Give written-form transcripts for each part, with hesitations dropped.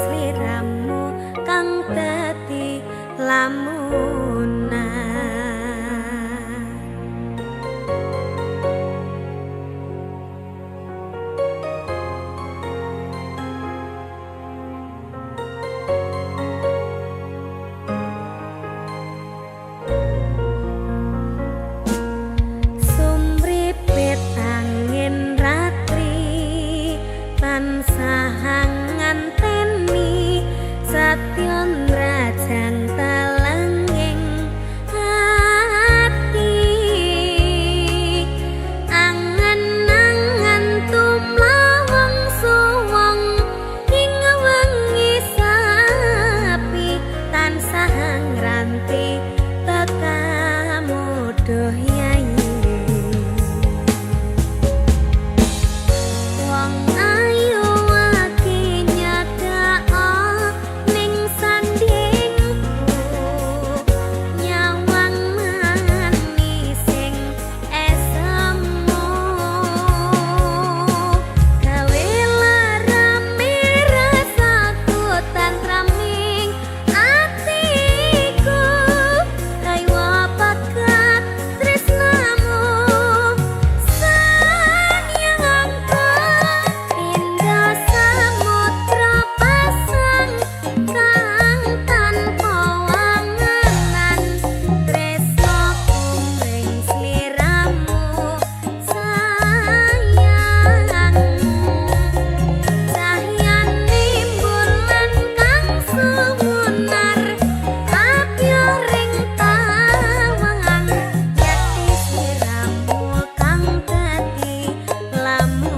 sliramu kang dadi lamunan. Sumripit angin ratri tansah nganteni satyon rajang talenging ati angen-angen tumlawang suwung ing wengi sapi tansah ngranti tekamu yayi. Wong ayu aki nyadak ning sandingku nyawang manis sing esemu gawe larame rasaku tantraming atiku kaya bakat tresnamu sanyangku indah samudra pasang kang tanpa wangenan tresno kumring sliramu sayang cahyane bulan kang sumunar apyo ring tawangan yati sliramu kang dadi lamunan.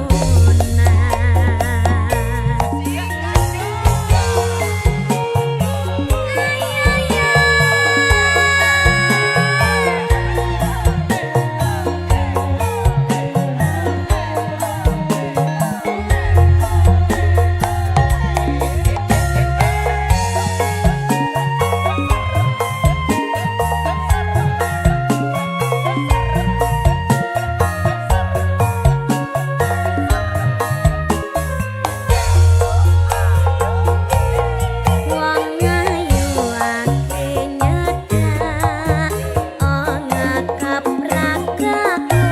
Wong ayu ati nyedak ngakap ragaku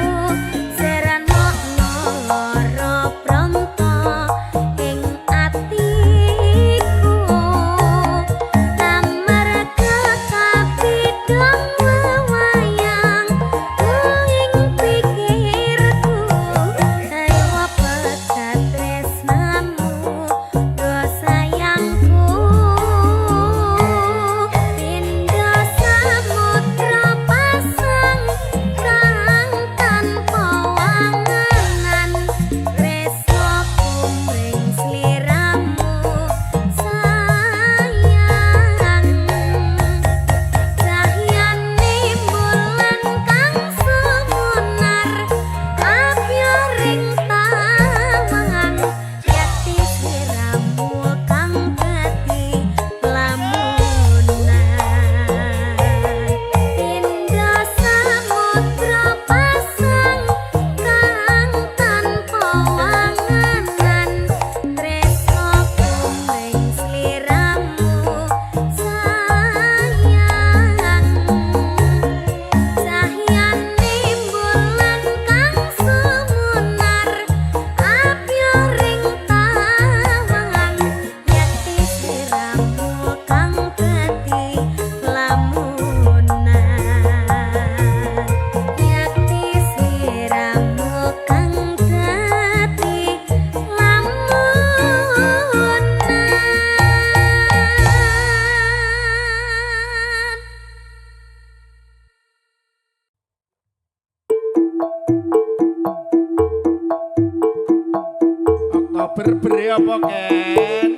seranokno lara pronto ing atiku amarga kapidhong wewayang ing pikirku kaya pegat tresnamu do sayangku indah samudra pasang kang tanpa wangenan tresno kumring sliramu sayang cahyane bulan kang sumunar apyo ring tawangan yati sliramu kang dadi lamunan indah samudra pasang kang tanpa wangenan tresno kumring sliramu sayang cahyane bulan kang sumunar apyo ring tawangan yati sliramu kang dadi lamunan yati sliramu kang dadi lamunan. Oktober beri apa Ken?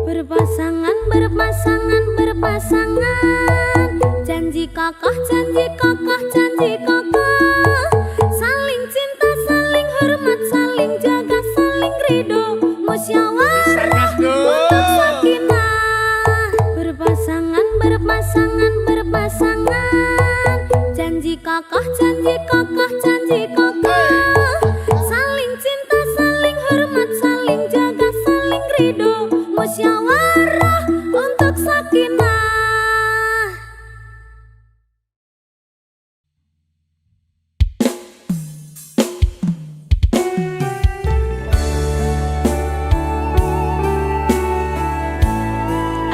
Berpasangan, berpasangan, berpasangan janji kokoh, janji kokoh, janji kokoh saling cinta, saling hormat, saling jaga, saling ridho musyawarah untuk sakinah. Berpasangan, berpasangan, berpasangan janji kokoh, janji kokoh, janji kokoh saling cinta, saling hormat, saling jaga, saling ridho musyawarah musyawarah untuk sakinah.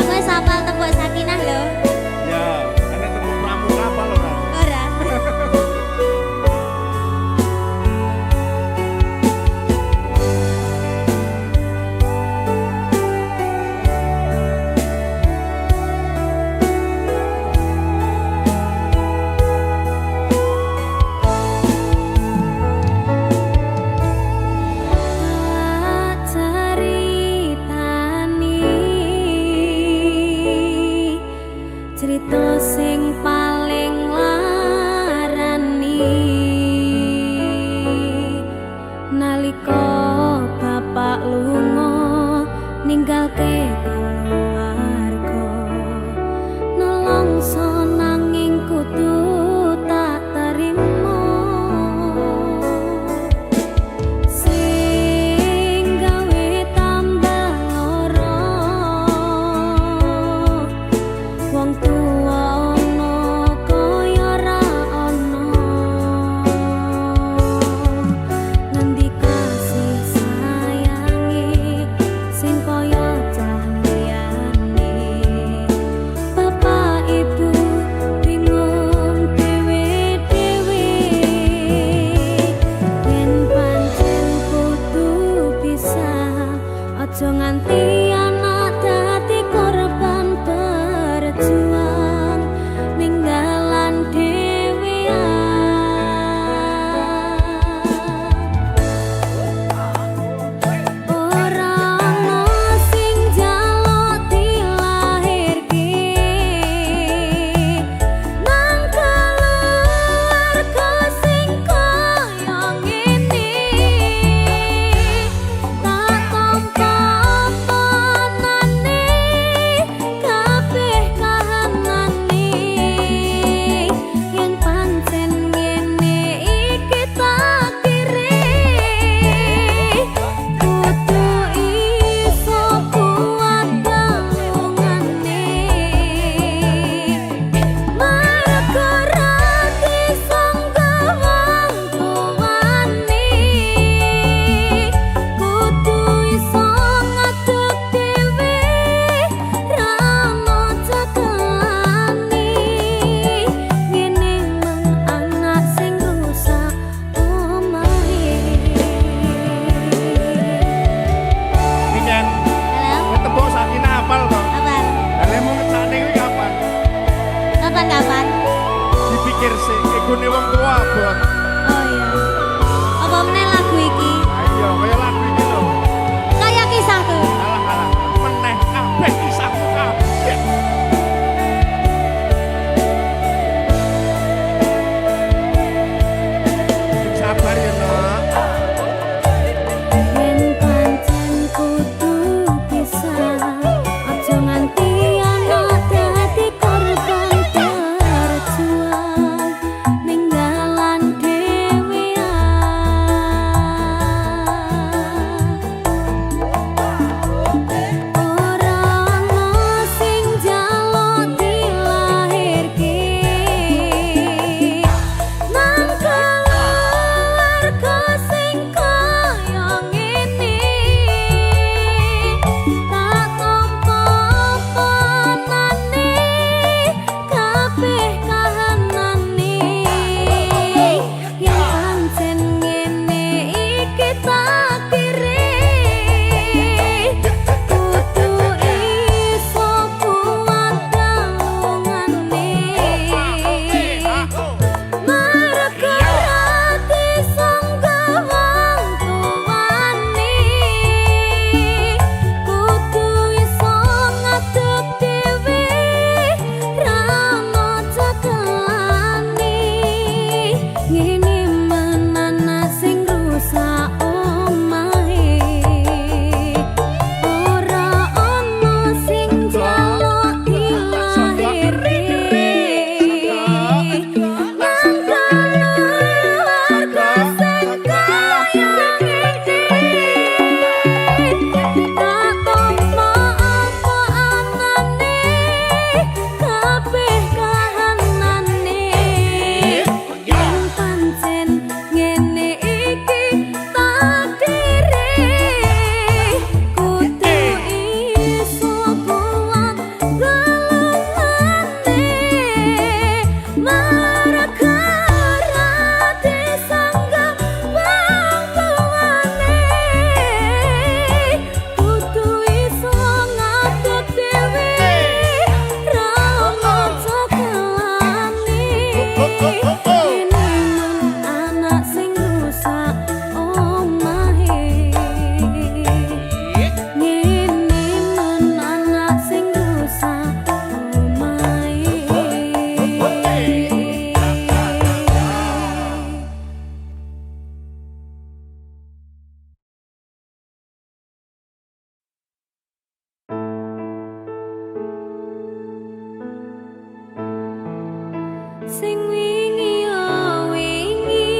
Aku wis hafal tembok sakinah lho. Ya, ana temu pramuka apa lho, Ran? Ora. Ceritani sing wingi yo wingi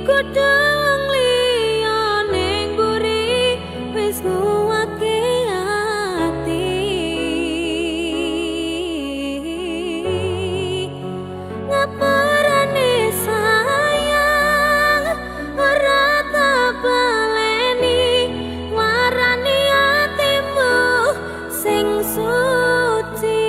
kudu wong liya ning buri wis nguwake ati ngapurane sayang ora tak baleni warani atimu sing suci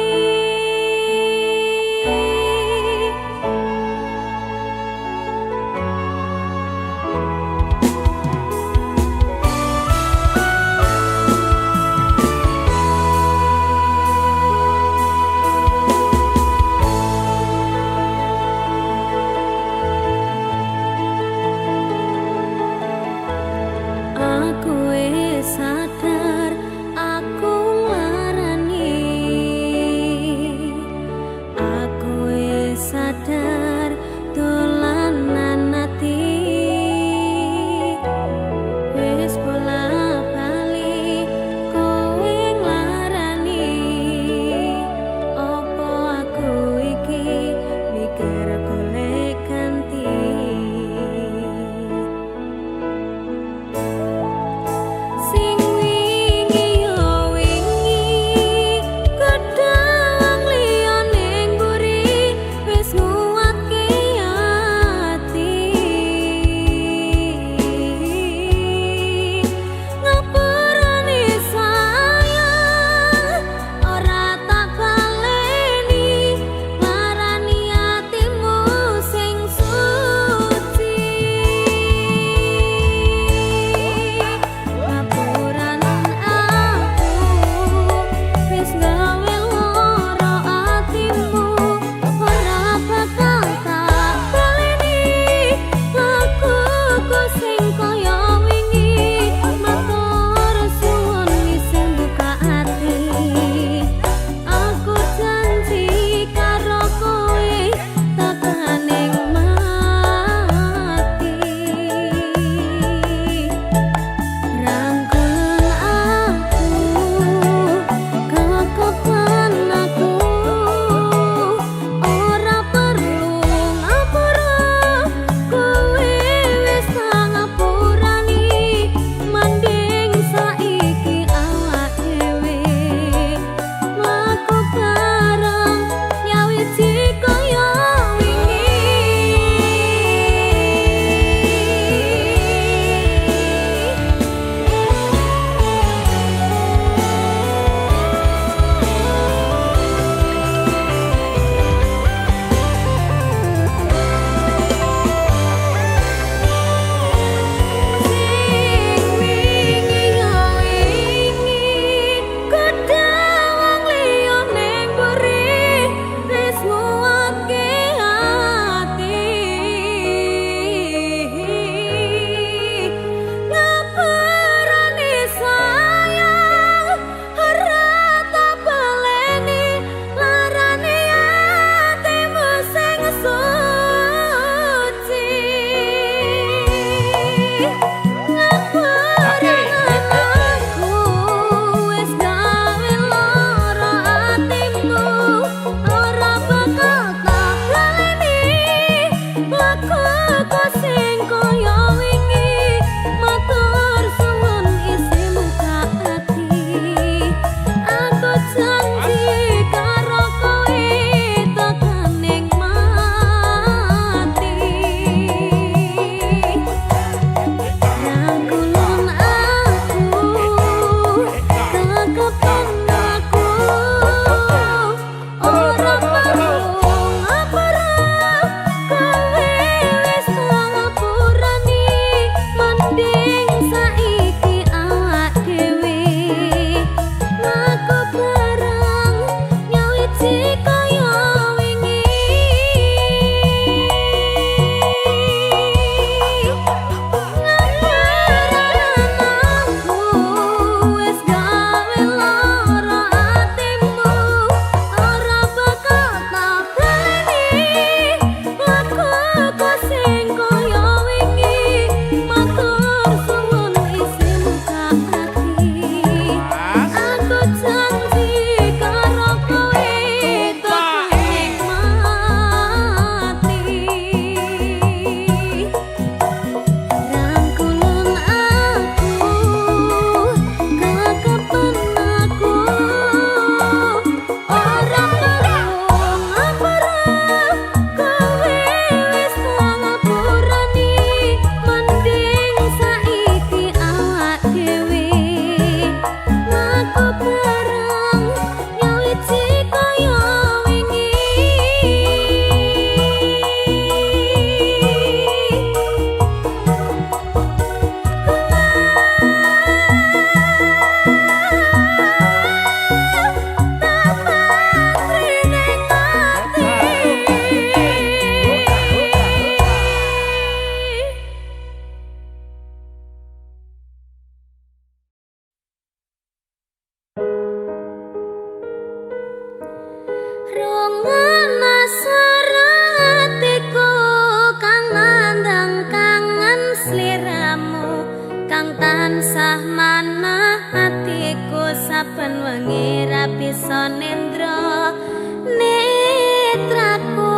saben wengi ra bisa nendra netraku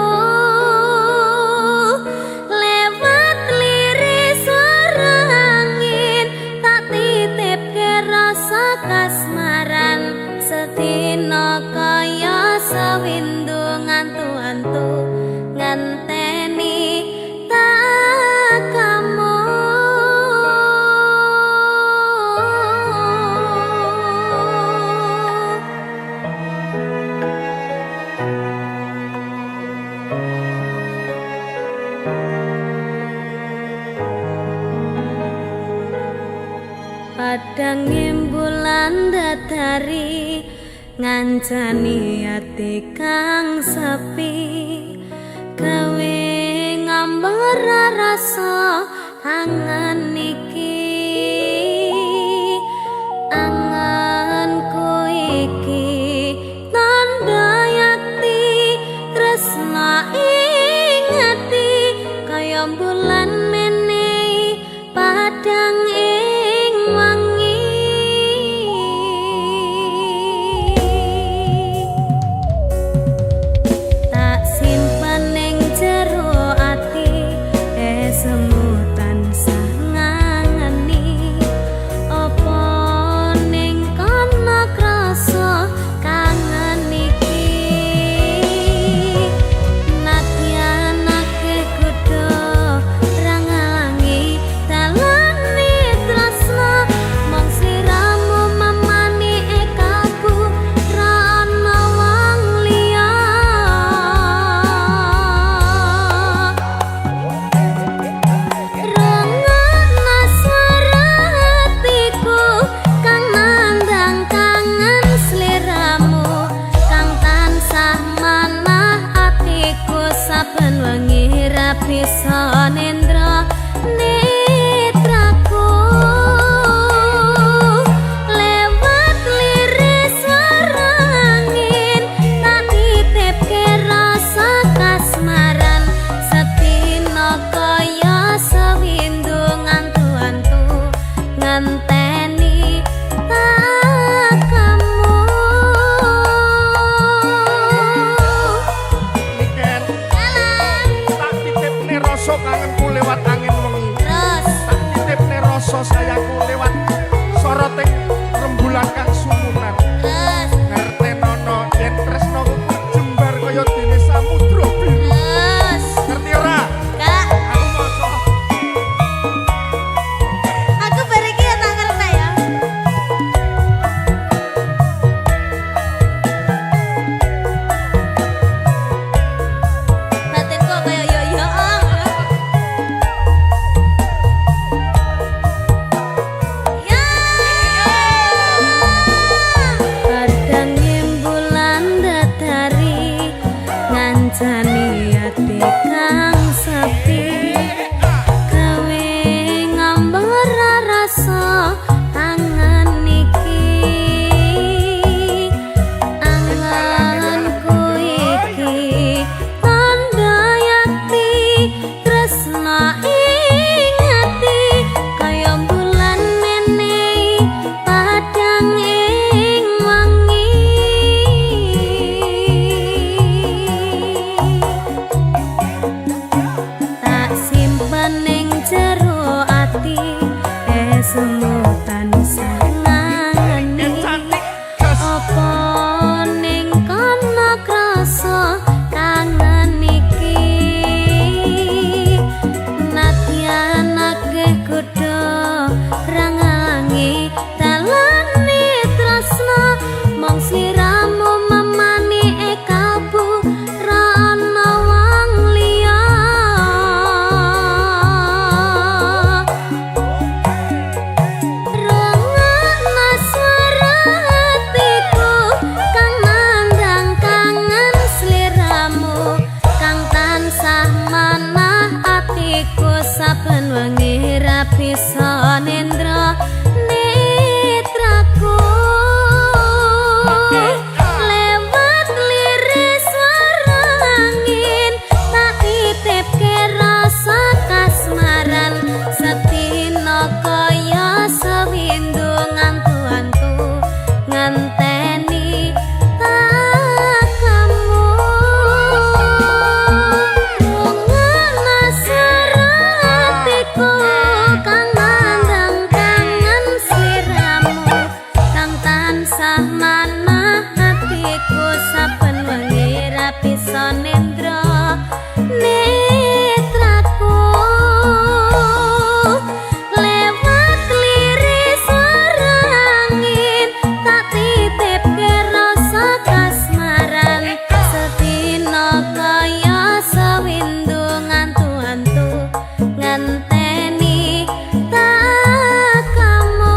lewat liris suara angin tak titipke rasa kasmaran sedina kaya sawindu ngantu-antu ngenteni tak kamu. Padang bulan datari ngancani ati kang sepi gawe ngambar rasa tangan iki anganku iki tanda yakti tresna ing ati kaya bulan menehi padang ing wangi tak simpen ning jero ati semu tansah ngangen manah hatiku saben wengi rapi sonendra netraku lewat liris suara angin tak titip ke rasa kasmaran sedina kaya sewindu ngantu-antu ngenteni tak kamu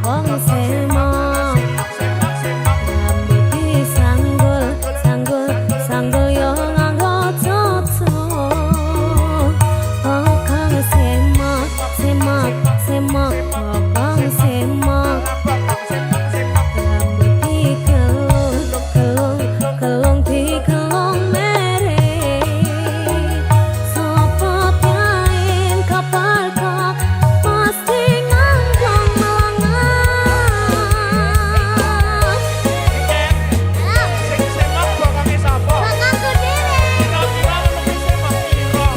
kong semok rambut disanggul sanggul sanggul yo nganggo cocok kong semok semok semok kong semok rambut dikelung kelung kelung dikelung mere sopo piain kapal kok pasti ngangkong melangang Sing semak bokonge sapa? bangangku dhewe Kira-kira lebih semak piro?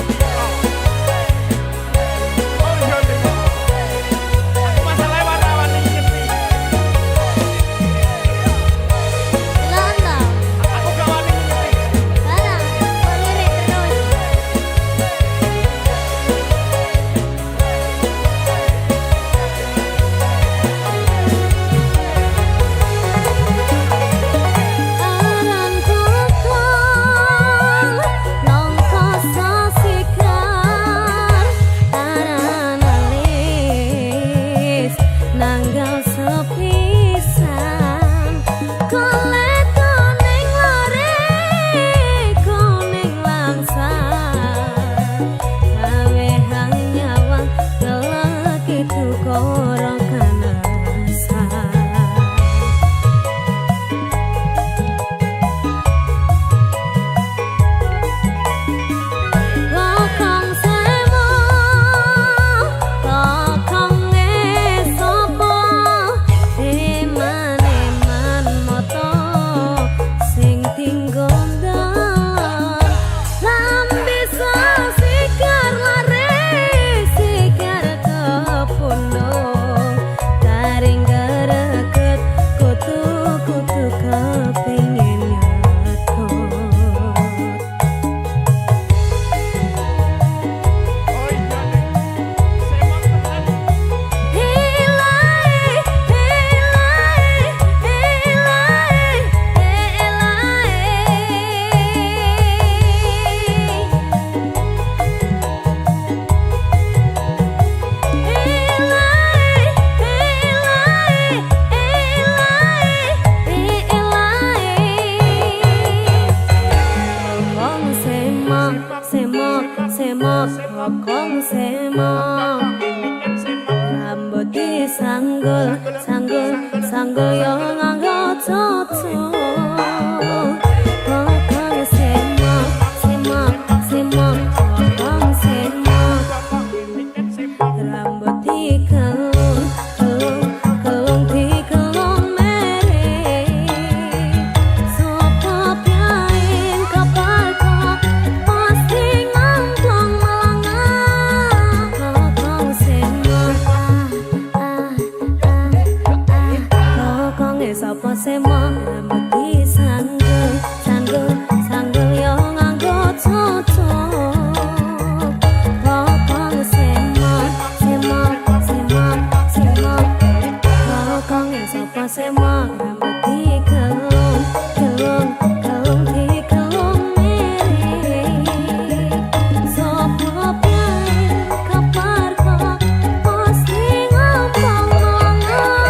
Oh iya nih. Aku masalah warna-warni ngerti. londo Aku gak wani ngerti. barang lirik terus aran kokong nongko sasikar aran alis nanggal sepisan kolet koning lare koning langsan gawe hang nyawang gelek itu korong kanasan kokong semok kokong esopo eman-eman moto sing tinggon dalan lambe sikar lare sikar kepundung taring gereket kutu-kutu kepingin nyetot Oh iya nih. Semak tenan. Hilai, hilai, hilai, semok, kokong semok, rambut disanggul, sanggul, sanggul yo nganggo cocok. Kokong semok, semok, semok, kokong semok, rambut dikelung, kelung, kelung dikelung mere. Sopo piain kapal kok pasti ngangkong melangang. Kokong semok, kokong sopo semok rambut disanggul, sanggul, sanggul yo nganggo cocok. Kokong semok, semok, semok, semok, kokong sopo semok rambut dikelung, kelung, kelung dikelung mere. Sopo piain kapal kok pasti ngangkong melangang.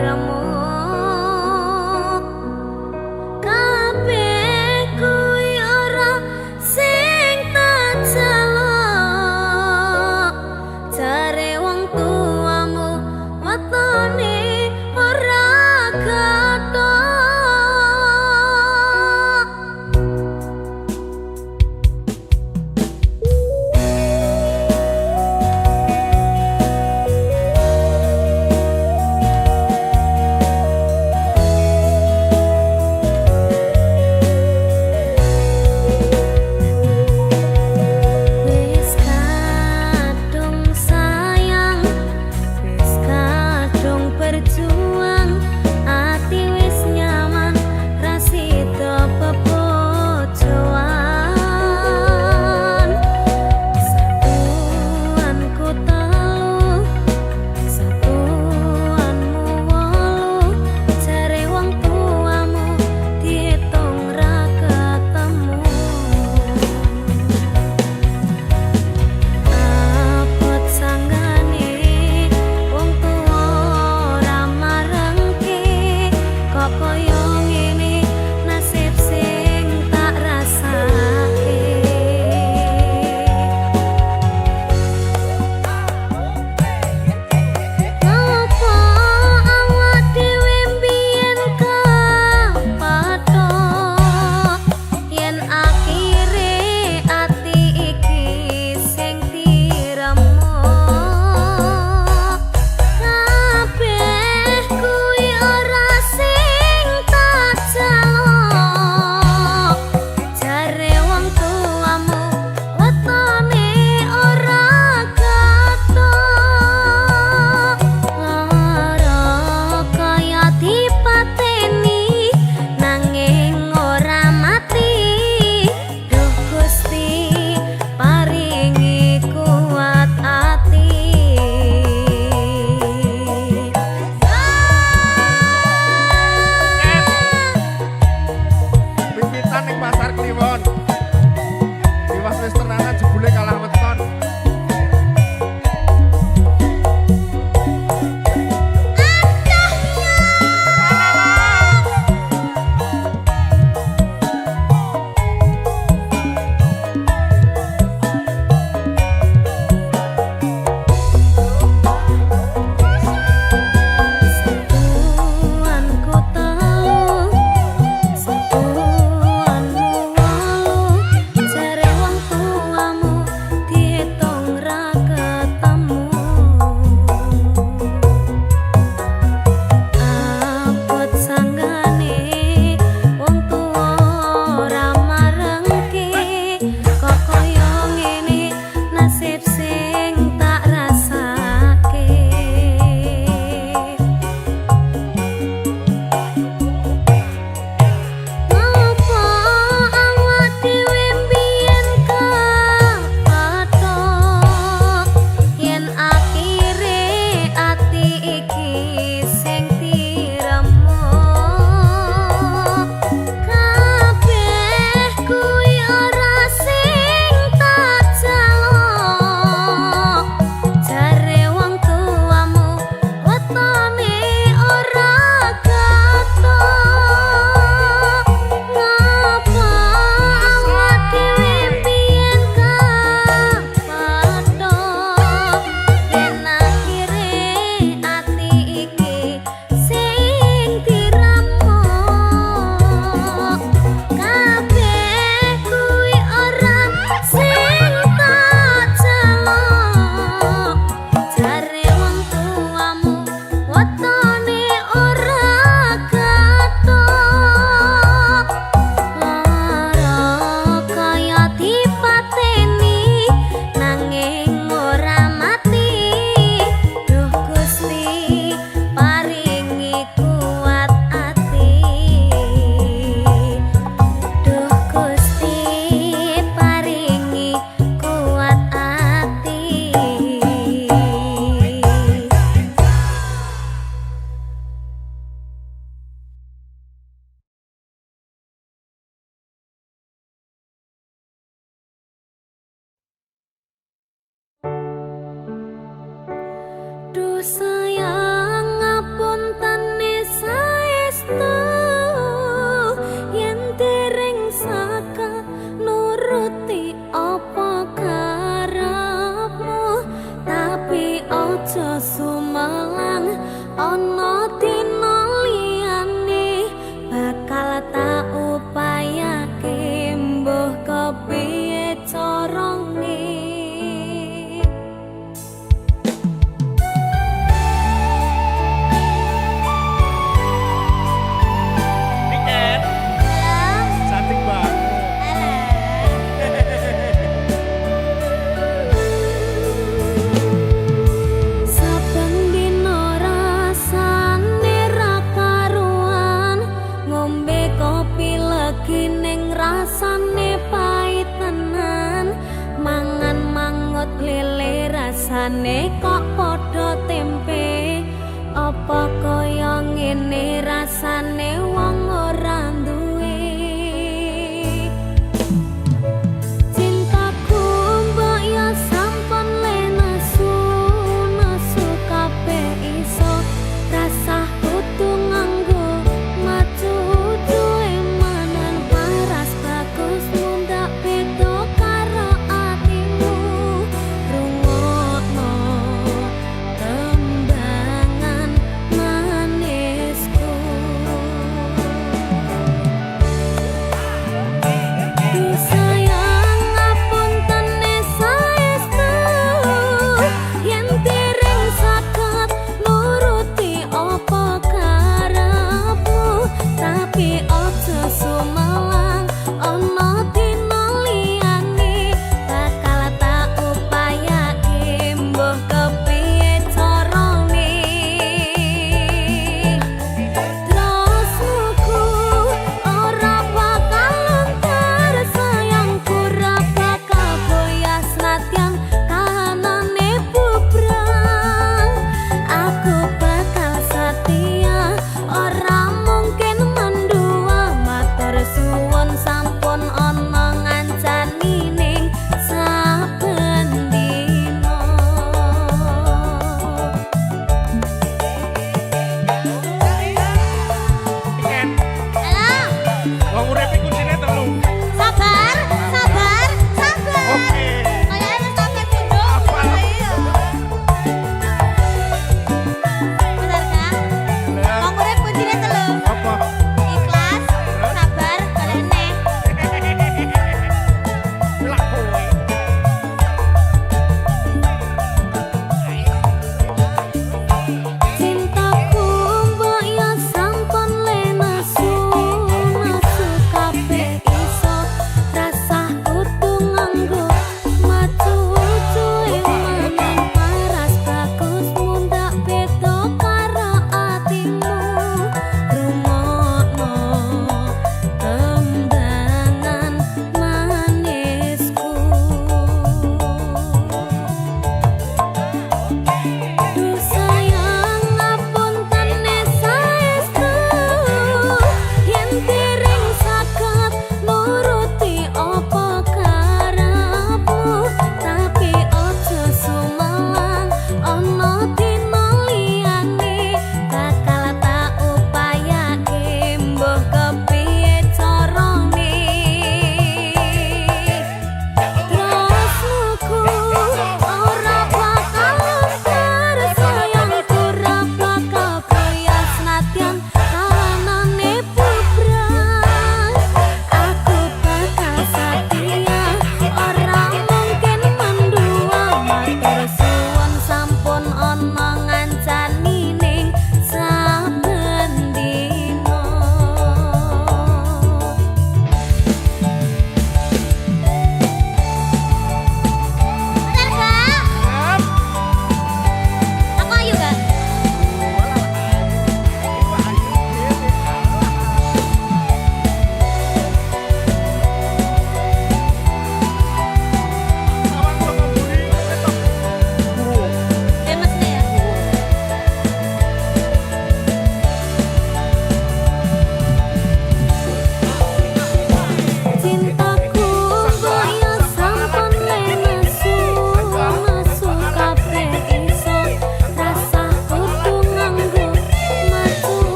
remuk kabeh kuwi ora sing tak jaluk jare wong tuamu wetone ora kathok. sumelang ana dina liyane bakal tak upayake mbuh kepiye carane. Niken, cantik banget. Saben dina rasane ra karuan, ngombe kopi legi ning rasane pait tenan, mangan mangut lele rasane kok padha tempe, apa kaya ngene rasane wong ora duwe. Cintaku mbok ya sampun le nesu kabeh iso rasah kudu nganggo maju duwe manan paras bagus mundak beda karo atimu rungokno tembangan manisku.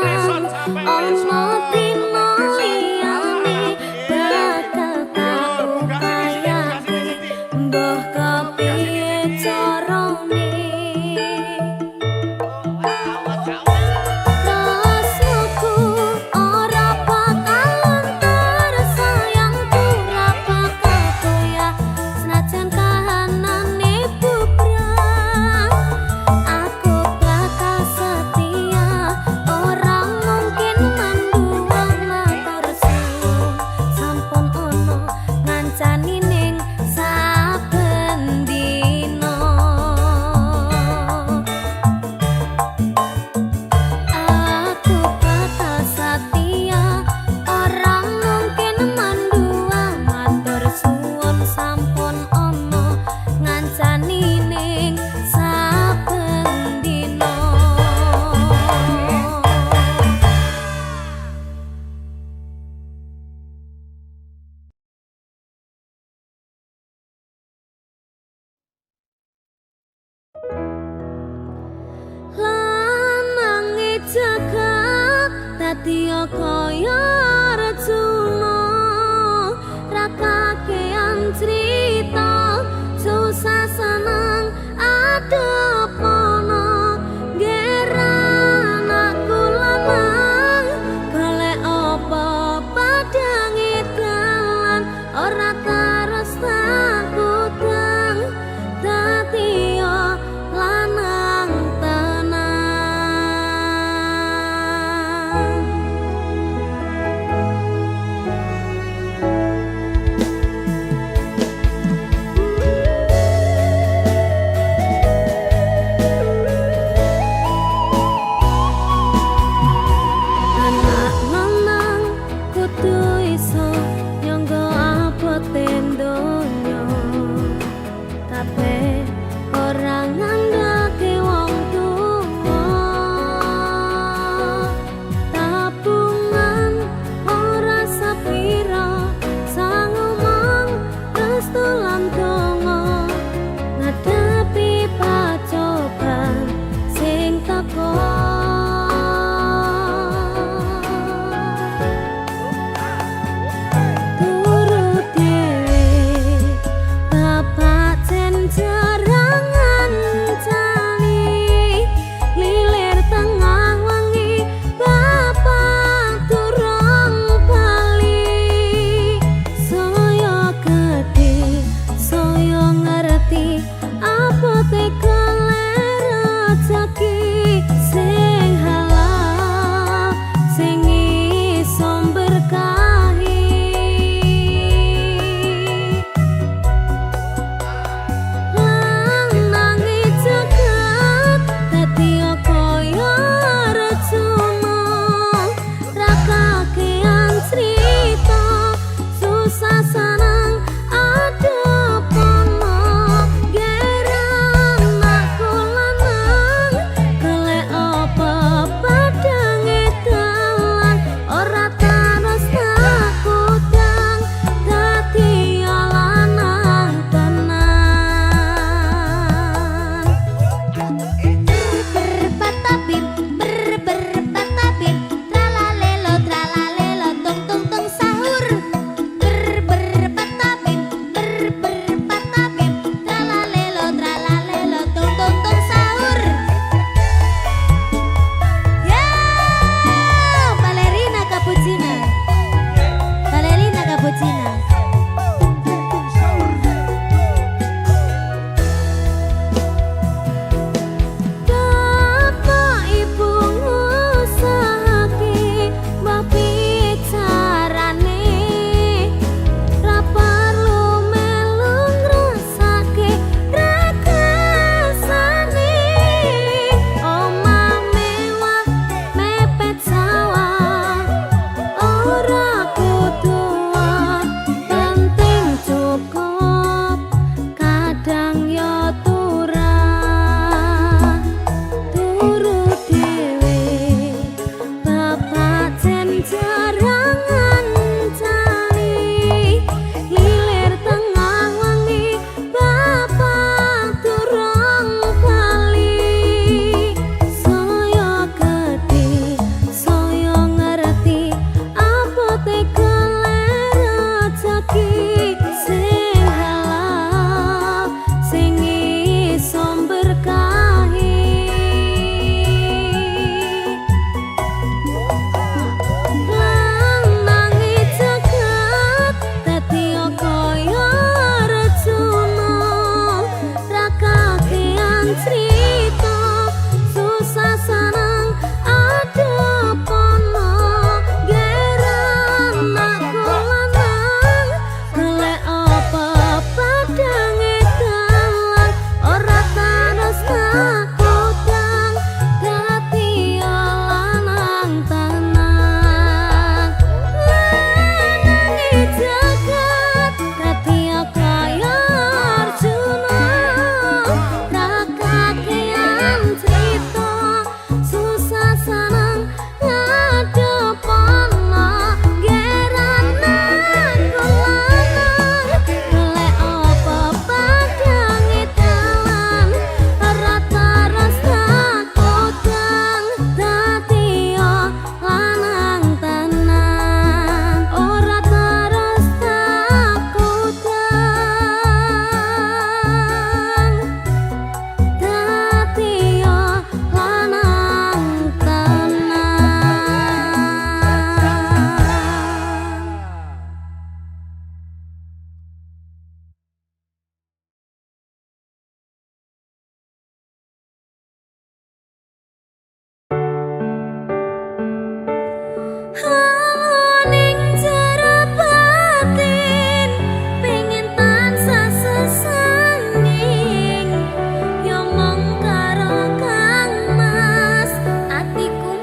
Reson sampai ono besok. dino liyane bakal tak Buka sini, upayake mbah kepiye carane tresnoku ora bakalan tersayangku ora bakal goyah senajan kahanane bubrah aku bakal setia ora mungkin manduwang matur suwun sampun ono ngancani ning saben dina aku bakal setia ora mungkin manduwang matur suwun sampun ono ngancani ning saben dina lanange jagat dadi kaya Arjuna ra kakean crita susah seneng adepono geran aku lanang golek apa padange dalan ora terus takutang dadi lanang tenang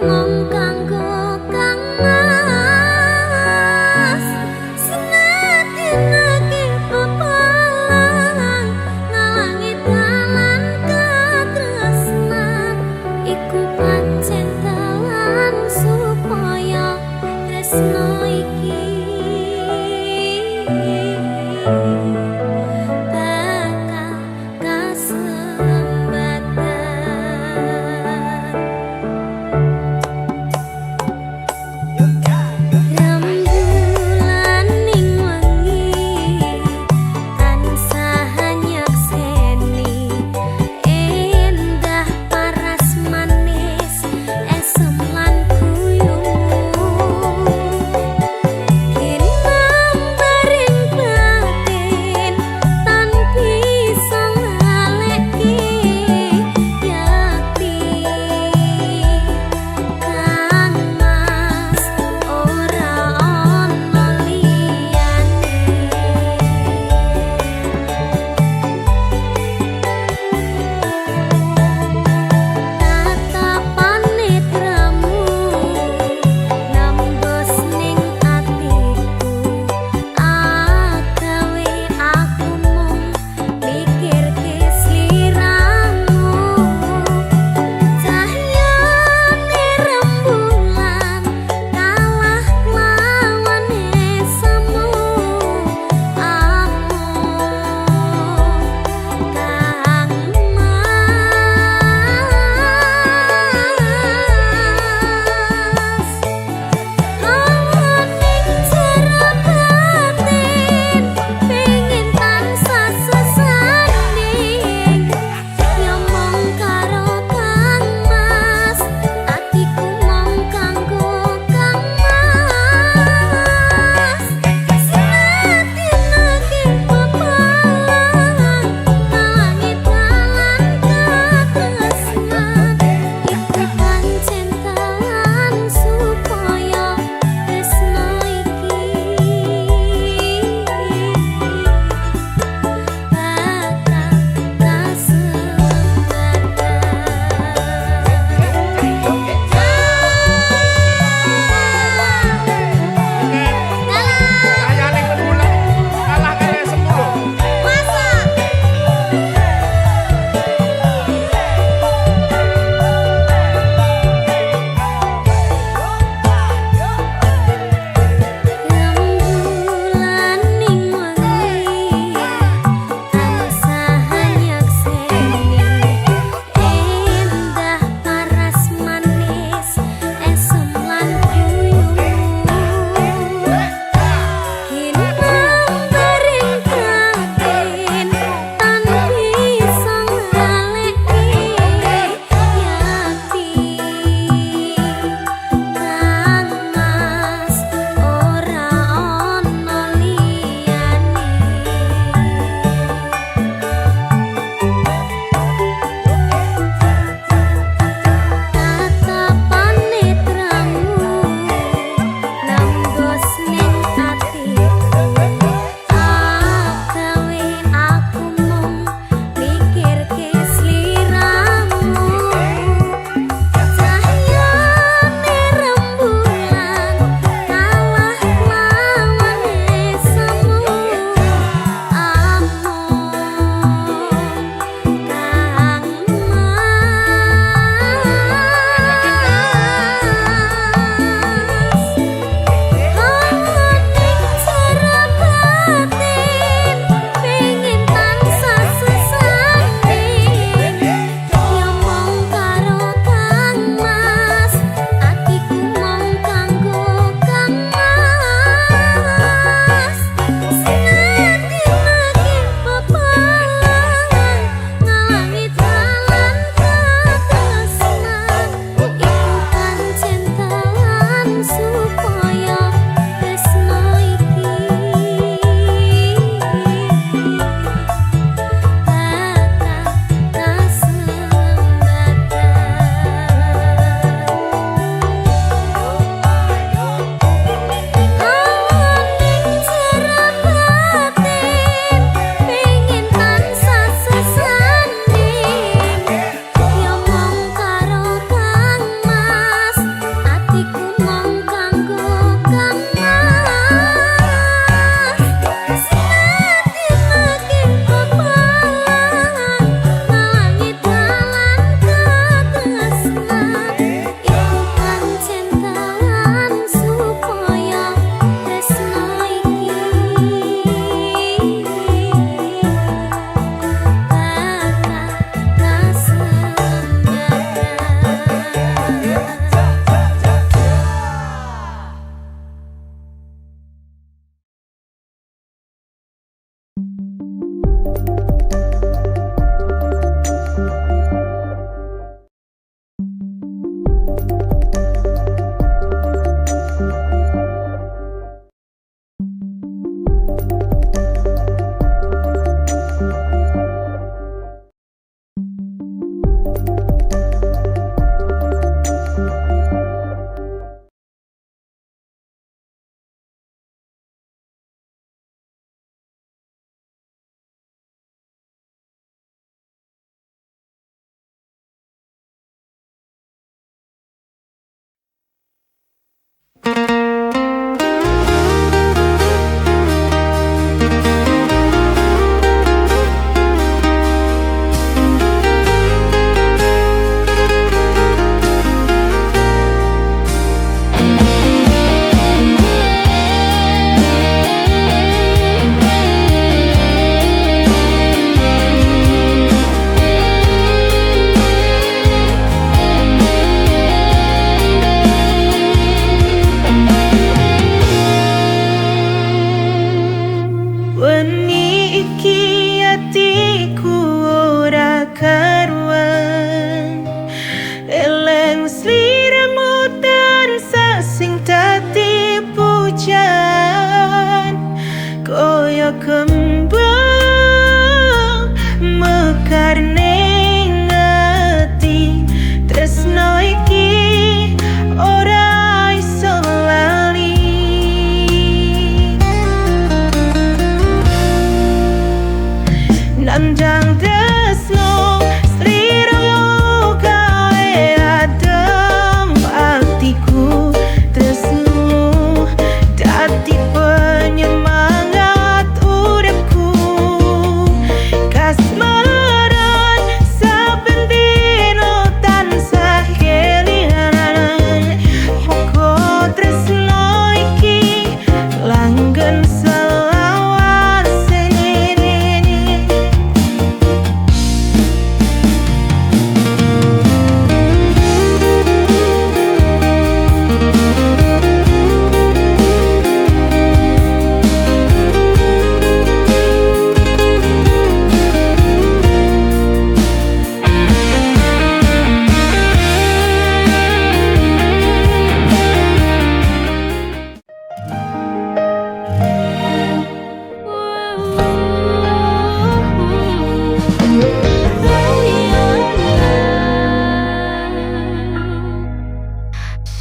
mung kanggo kangmas sinadinake pepalang ngalangi dalan katresnan iku pancen dalan supaya tresno iki bakal kasembatan.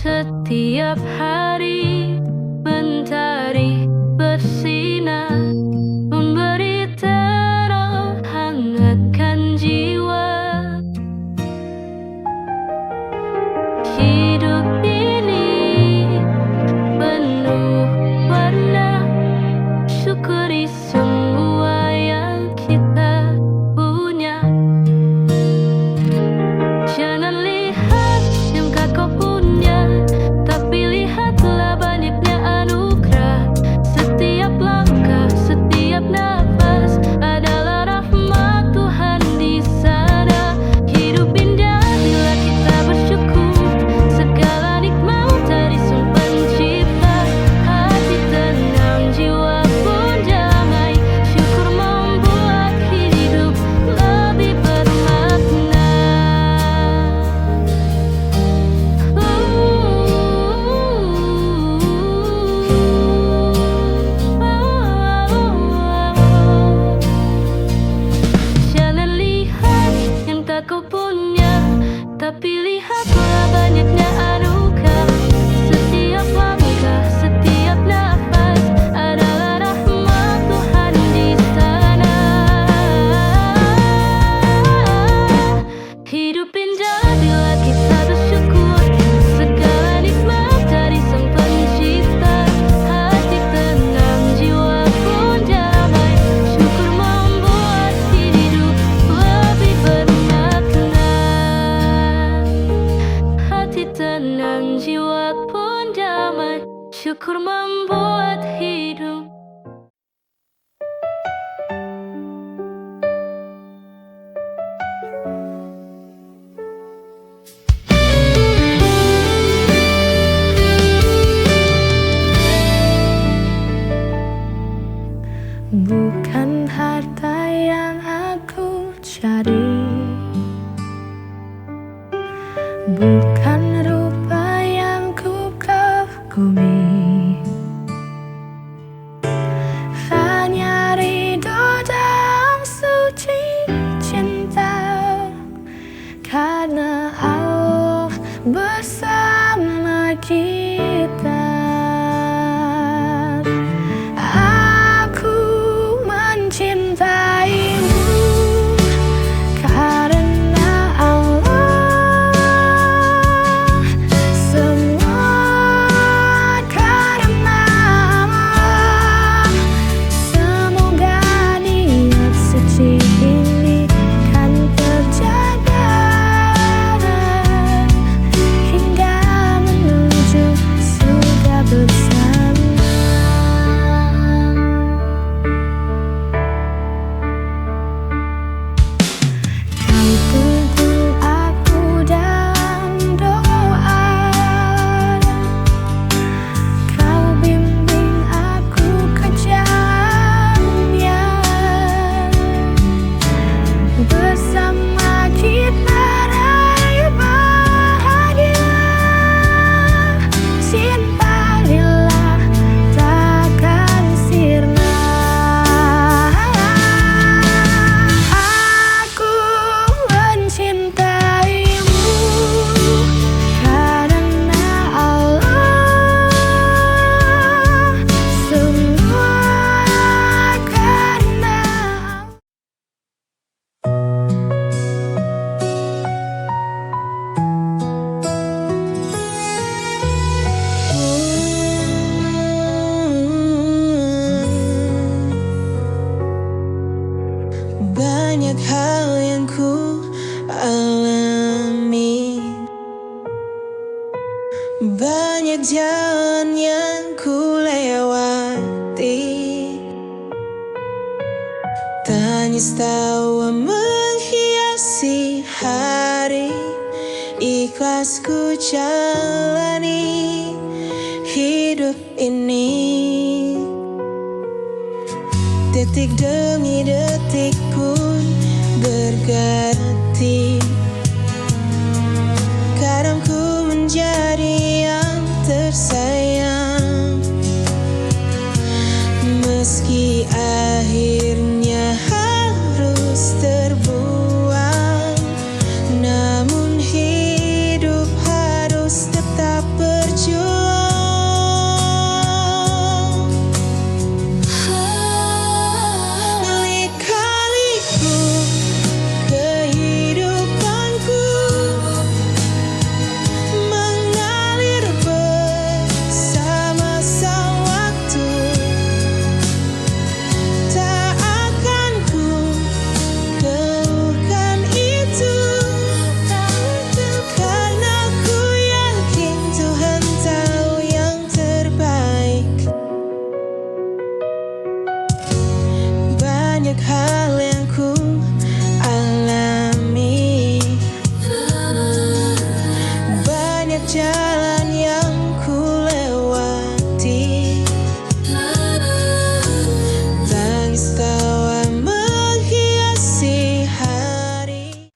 Setiap hari mentari bersinar, memberi terang hangatkan jiwa. Hidup ini penuh warna, syukuri semua yang kita punya. Jangan lihat yang kau punya, tapi lihatlah banyaknya anugerah. Setiap langkah, setiap nafas adalah rahmat Tuhan di sana. Hidup indah bila kita bersyukur, segala nikmat dari Sang Pencipta. Hati tenang, jiwa pun damai, syukur membuat hidup lebih bermakna. Jangan lihat yang tak kau punya, tapi lihatlah banyaknya anugerah. Setiap langkah, setiap nafas adalah rahmat Tuhan di sana. Hidup indah bila kita bersyukur, segala nikmat dari Sang Pencipta. Hati tenang, jiwa pun damai, syukur membuat hidup lebih bermakna. Hati tenang, jiwa pun damai, syukur membuat hidup. Bukan harta yang aku cari, bukan rumah Banyak jalan yang ku lewati, tangis tawa menghiasi hari. Ikhlas ku jalani hidup ini, detik demi detik pun berganti. Kadang ku menjadi yang tersayang, meski akhirnya harus terbuang. Namun hidup harus tetap berjuang. Lika-liku kehidupanku mengalir bersama sang waktu. Tak akan ku keluhkan itu, karena ku yakin Tuhan tahu yang terbaik. Banyak hal yang ku alami, banyak jalan yang ku lewati. Tangis tawa menghiasi hari.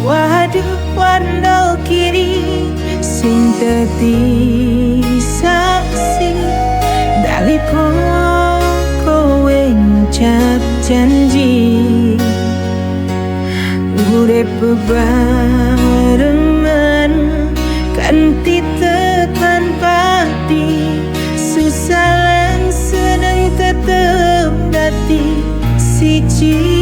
Waduh wandel kiri sing dadi saksi, dalika kowe ngucap janji urip bebarengan kanthi tekan pati. Susah lan seneng tetep dadi siji.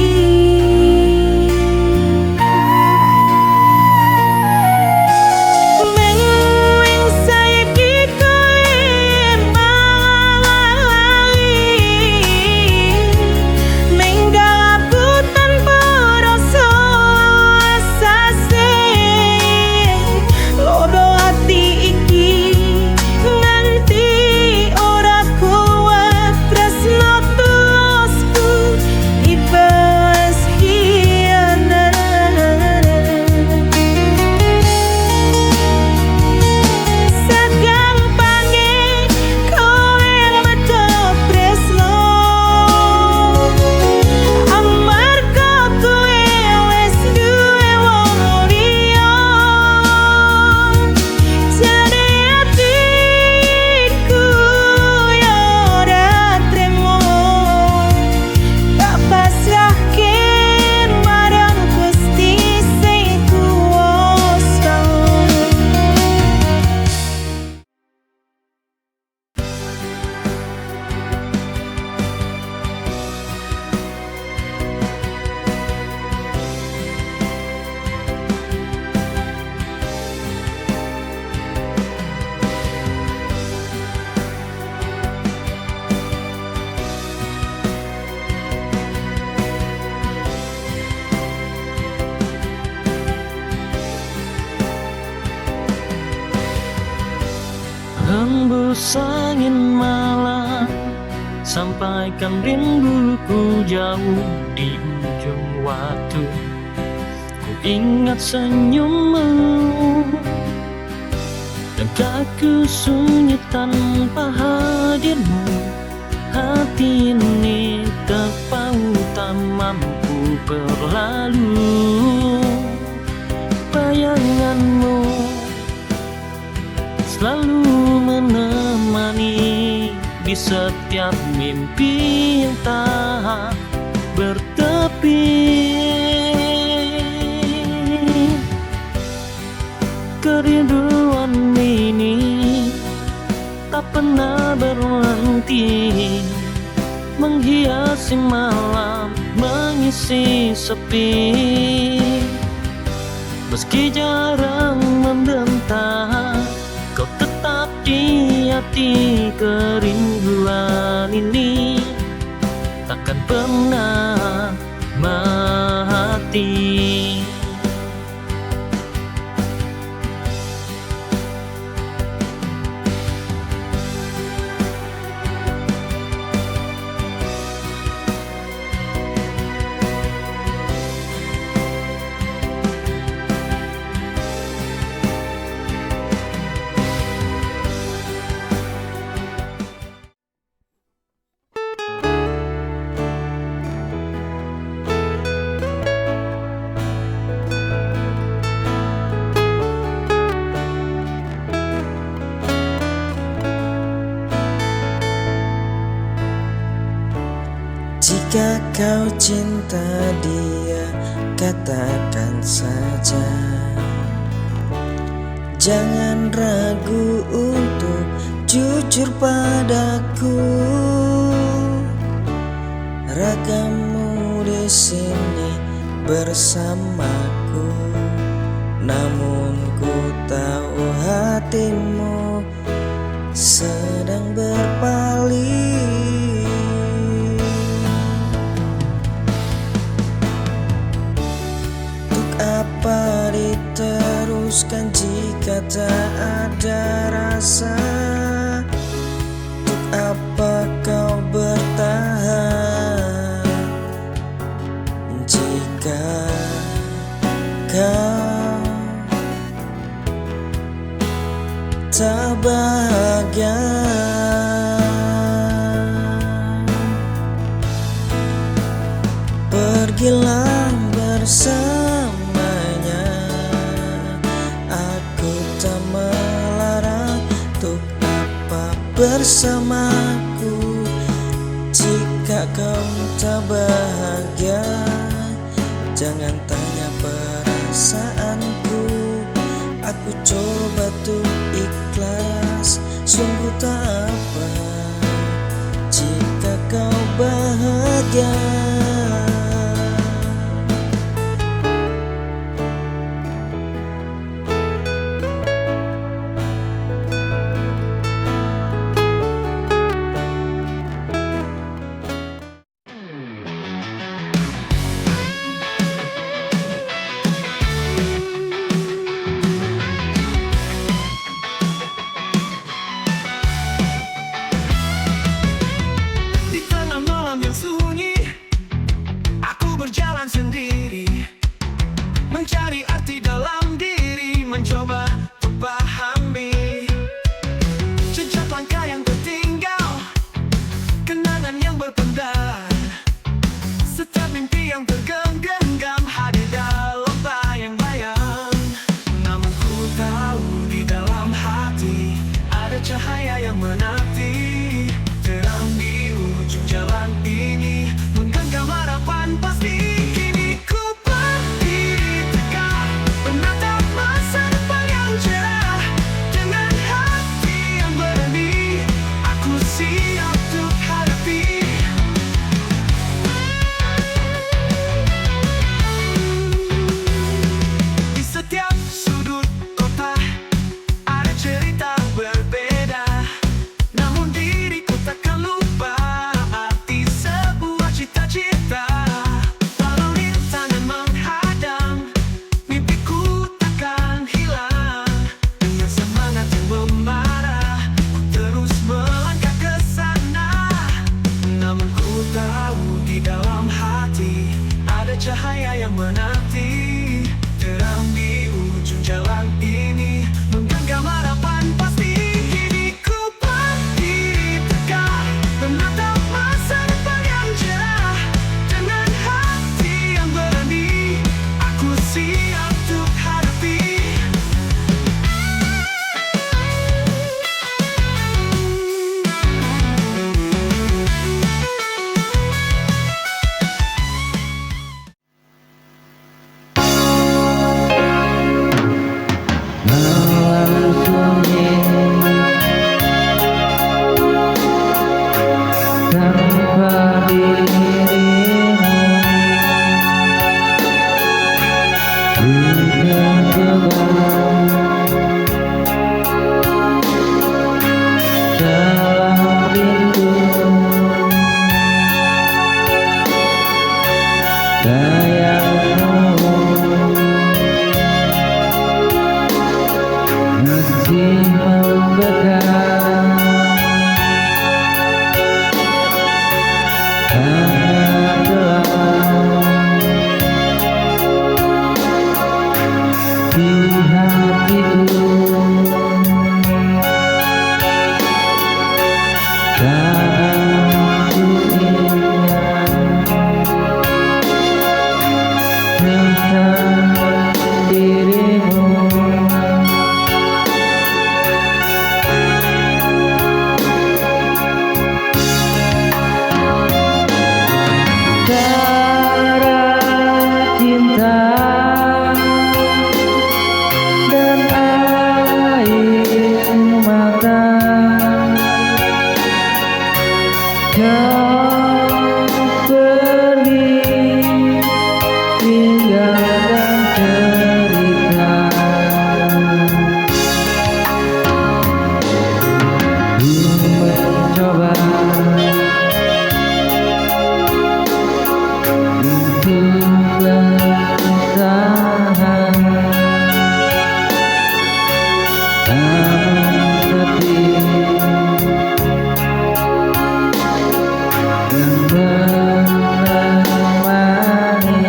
Hembus angin malam sampaikan rinduku jauh di ujung waktu. Ku ingat senyummu dan kaku sunyi tanpa hadirmu. Hati ini terpaut tak mampu berlalu. Bayanganmu selalu menemani di setiap mimpi yang tak bertepi. Kerinduan ini tak pernah berhenti, menghiasi malam, mengisi sepi. Meski jarang membentak, kau tetap di hati. Kerinduan ini takkan pernah mati. Jika kau cinta dia, katakan saja. Jangan ragu untuk jujur padaku. Ragamu di sini bersamaku, namun ku tahu hatimu sedang berpaling. Apa diteruskan jika tak ada rasa? Untuk apa kau bertahan jika kau tak bahagia? Pergilah bersamanya, aku tak melarang. Untuk apa bersamaku jika kau tak bahagia? Jangan tanya perasaanku, aku coba tuh ikhlas. Sungguh tak apa jika kau bahagia. Di tengah malam yang sunyi, Kau pergi tinggalkan cerita. Ku mencoba untuk bertahan, namun sepi yang menemani.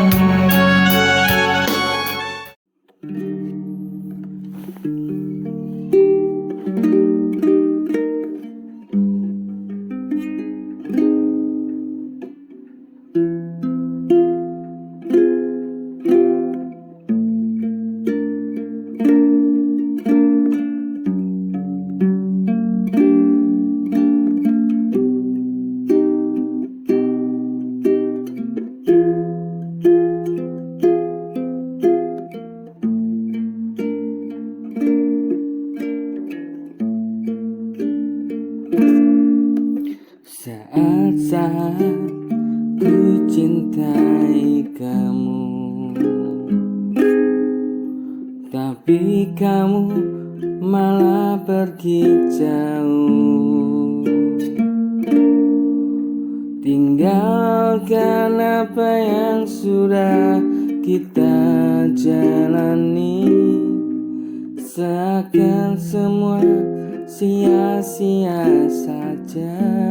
Saat-saat ku cintai kamu, tapi kamu malah pergi jauh. Tinggalkan apa yang sudah kita jalani, seakan semua sia-sia saja.